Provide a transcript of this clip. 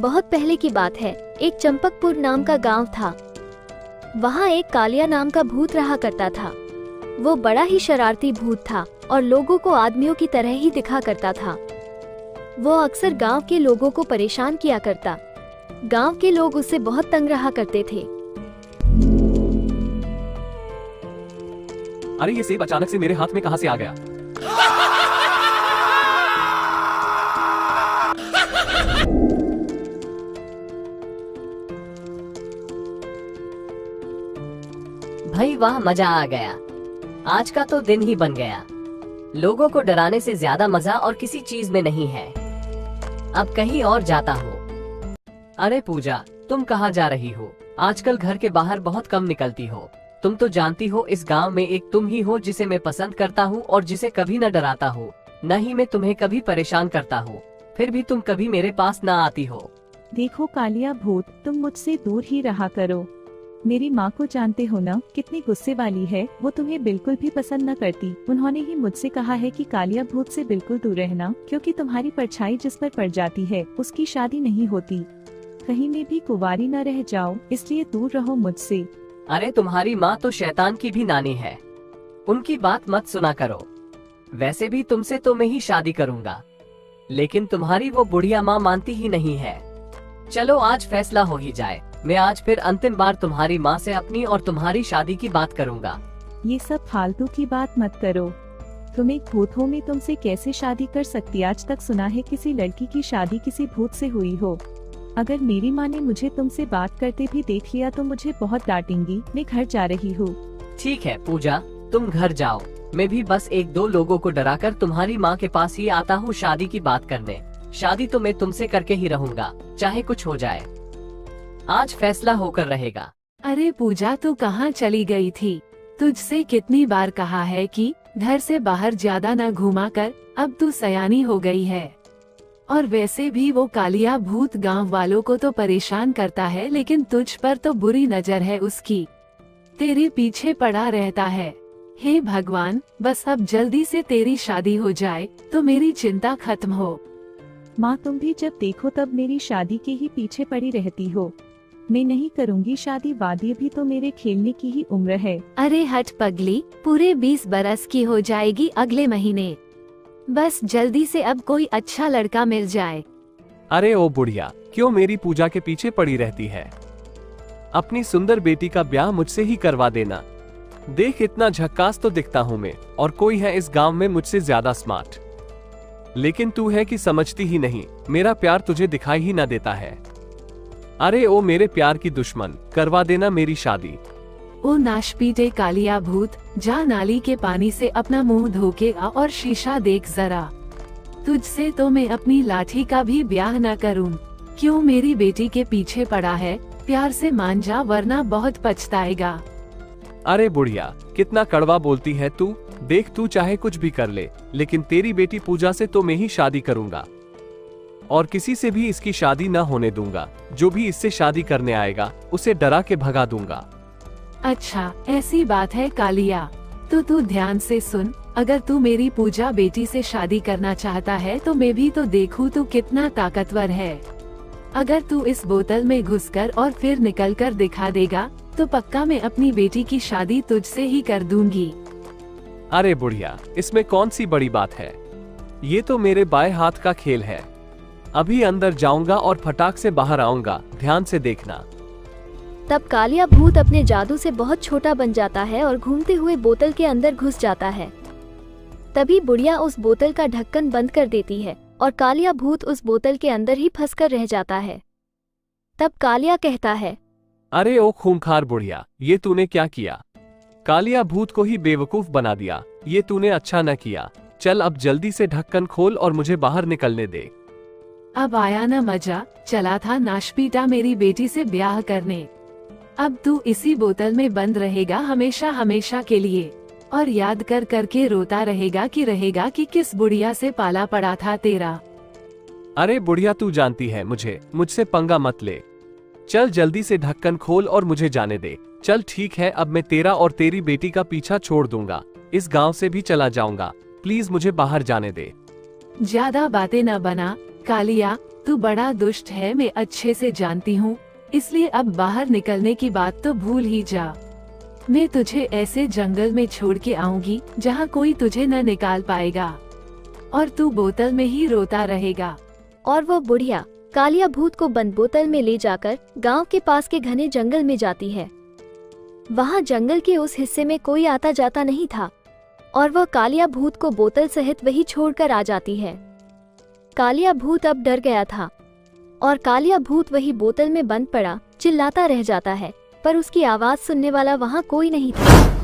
बहुत पहले की बात है। एक चंपकपुर नाम का गांव था। वहाँ एक कालिया नाम का भूत रहा करता था। वो बड़ा ही शरारती भूत था और लोगों को आदमियों की तरह ही दिखा करता था। वो अक्सर गांव के लोगों को परेशान किया करता। गांव के लोग उससे बहुत तंग रहा करते थे। अरे ये सेब अचानक से मेरे हाथ में कहां से आ गया? भाई वाह, मजा आ गया। आज का तो दिन ही बन गया। लोगों को डराने से ज्यादा मजा और किसी चीज में नहीं है। अब कहीं और जाता हूँ। अरे पूजा, तुम कहाँ जा रही हो? आजकल घर के बाहर बहुत कम निकलती हो। तुम तो जानती हो इस गांव में एक तुम ही हो जिसे मैं पसंद करता हूँ और जिसे कभी न डराता हूँ, न ही मैं तुम्हें कभी परेशान करता हूँ। फिर भी तुम कभी मेरे पास न आती हो। देखो कालिया भूत, तुम मुझसे दूर ही रहा करो। मेरी माँ को जानते हो ना, कितनी गुस्से वाली है। वो तुम्हें बिल्कुल भी पसंद न करती। उन्होंने ही मुझसे कहा है कि कालिया भूत से बिल्कुल दूर रहना, क्योंकि तुम्हारी परछाई जिस पर पड़ जाती है उसकी शादी नहीं होती। कहीं में भी कुंवारी न रह जाओ, इसलिए दूर रहो मुझसे। अरे तुम्हारी माँ तो शैतान की भी नानी है, उनकी बात मत सुना करो। वैसे भी तुमसे तो मैं ही शादी करूँगा, लेकिन तुम्हारी वो बुढ़िया माँ मानती ही नहीं है। चलो आज फैसला हो ही जाए। मैं आज फिर अंतिम बार तुम्हारी माँ से अपनी और तुम्हारी शादी की बात करूँगा। ये सब फालतू की बात मत करो। तुम एक भूत हो, मैं तुमसे कैसे शादी कर सकती? आज तक सुना है किसी लड़की की शादी किसी भूत से हुई हो। अगर मेरी माँ ने मुझे तुमसे बात करते भी देख लिया तो मुझे बहुत डांटेंगी। मैं घर जा रही हूँ। ठीक है पूजा, तुम घर जाओ। मैं भी बस एक दो लोगों को डराकर तुम्हारी माँ के पास ही आता हूँ शादी की बात करने। शादी तो मैं तुमसे करके ही रहूँगा, चाहे कुछ हो जाए। आज फैसला होकर रहेगा। अरे पूजा, तू कहाँ चली गई थी? तुझसे कितनी बार कहा है कि घर से बाहर ज्यादा न घूमा कर। अब तू सयानी हो गई है। और वैसे भी वो कालिया भूत गांव वालों को तो परेशान करता है, लेकिन तुझ पर तो बुरी नजर है उसकी। तेरे पीछे पड़ा रहता है। हे भगवान, बस अब जल्दी से तेरी शादी हो जाए तो मेरी चिंता खत्म हो। माँ, तुम भी जब देखो तब मेरी शादी के ही पीछे पड़ी रहती हो। मैं नहीं करूँगी शादी, वादी भी तो मेरे खेलने की ही उम्र है। अरे हट पगली, पूरे 20 बरस की हो जाएगी अगले महीने। बस जल्दी से अब कोई अच्छा लड़का मिल जाए। अरे ओ बुढ़िया, क्यों मेरी पूजा के पीछे पड़ी रहती है? अपनी सुंदर बेटी का ब्याह मुझसे ही करवा देना। देख, इतना झक्कास तो दिखता हूँ मैं, और कोई है इस गांव में मुझसे ज्यादा स्मार्ट। लेकिन तू है कि समझती ही नहीं, मेरा प्यार तुझे दिखाई ही ना देता है। अरे ओ मेरे प्यार की दुश्मन, करवा देना मेरी शादी। ओ नाशपीटे कालिया भूत, जा नाली के पानी से अपना मुंह धो के आ और शीशा देख जरा। तुझसे तो मैं अपनी लाठी का भी ब्याह न करूं। क्यों मेरी बेटी के पीछे पड़ा है? प्यार से मान जा, वरना बहुत पछताएगा। अरे बुढ़िया, कितना कड़वा बोलती है तू। देख, तू चाहे कुछ भी कर ले, लेकिन तेरी बेटी पूजा से तो मैं ही शादी करूंगा, और किसी से भी इसकी शादी ना होने दूंगा। जो भी इससे शादी करने आएगा उसे डरा के भगा दूंगा। अच्छा, ऐसी बात है कालिया, तो तू ध्यान से सुन। अगर तू मेरी पूजा बेटी से शादी करना चाहता है तो मैं भी तो देखूं तू कितना ताकतवर है। अगर तू इस बोतल में घुसकर और फिर निकलकर दिखा देगा तो पक्का मैं अपनी बेटी की शादी तुझसे ही कर दूंगी। अरे बुढ़िया, इसमें कौन सी बड़ी बात है? ये तो मेरे बाएं हाथ का खेल है। अभी अंदर जाऊंगा और फटाक से बाहर आऊंगा, ध्यान से देखना। तब कालिया भूत अपने जादू से बहुत छोटा बन जाता है और घूमते हुए बोतल के अंदर घुस जाता है। तभी बुढ़िया उस बोतल का ढक्कन बंद कर देती है और कालिया भूत उस बोतल के अंदर ही फंसकर रह जाता है। तब कालिया कहता है, अरे ओ खूंखार बुढ़िया, ये तूने क्या किया? कालिया भूत को ही बेवकूफ बना दिया। ये तूने अच्छा न किया। चल अब जल्दी से ढक्कन खोल और मुझे बाहर निकलने दे। अब आया ना मजा? चला था नाशपीटा मेरी बेटी से ब्याह करने। अब तू इसी बोतल में बंद रहेगा हमेशा हमेशा के लिए, और याद कर करके रोता रहेगा कि किस बुढ़िया से पाला पड़ा था तेरा। अरे बुढ़िया, तू जानती है मुझसे पंगा मत ले। चल जल्दी से ढक्कन खोल और मुझे जाने दे। चल ठीक है, अब मैं तेरा और तेरी बेटी का पीछा छोड़ दूंगा। इस गांव से भी चला जाऊंगा। प्लीज मुझे बाहर जाने दे। ज्यादा बातें न बना, कालिया, तू बड़ा दुष्ट है, मैं अच्छे से जानती हूँ, इसलिए अब बाहर निकलने की बात तो भूल ही जा। मैं तुझे ऐसे जंगल में छोड़ के आऊंगी जहाँ कोई तुझे न निकाल पाएगा और तू बोतल में ही रोता रहेगा। और वो बुढ़िया कालिया भूत को बंद बोतल में ले जाकर गांव के पास के घने जंगल में जाती है। वहाँ जंगल के उस हिस्से में कोई आता जाता नहीं था और वह कालिया भूत को बोतल सहित वही छोड़कर आ जाती है। कालिया भूत अब डर गया था और कालिया भूत वही बोतल में बंद पड़ा चिल्लाता रह जाता है, पर उसकी आवाज सुनने वाला वहाँ कोई नहीं था।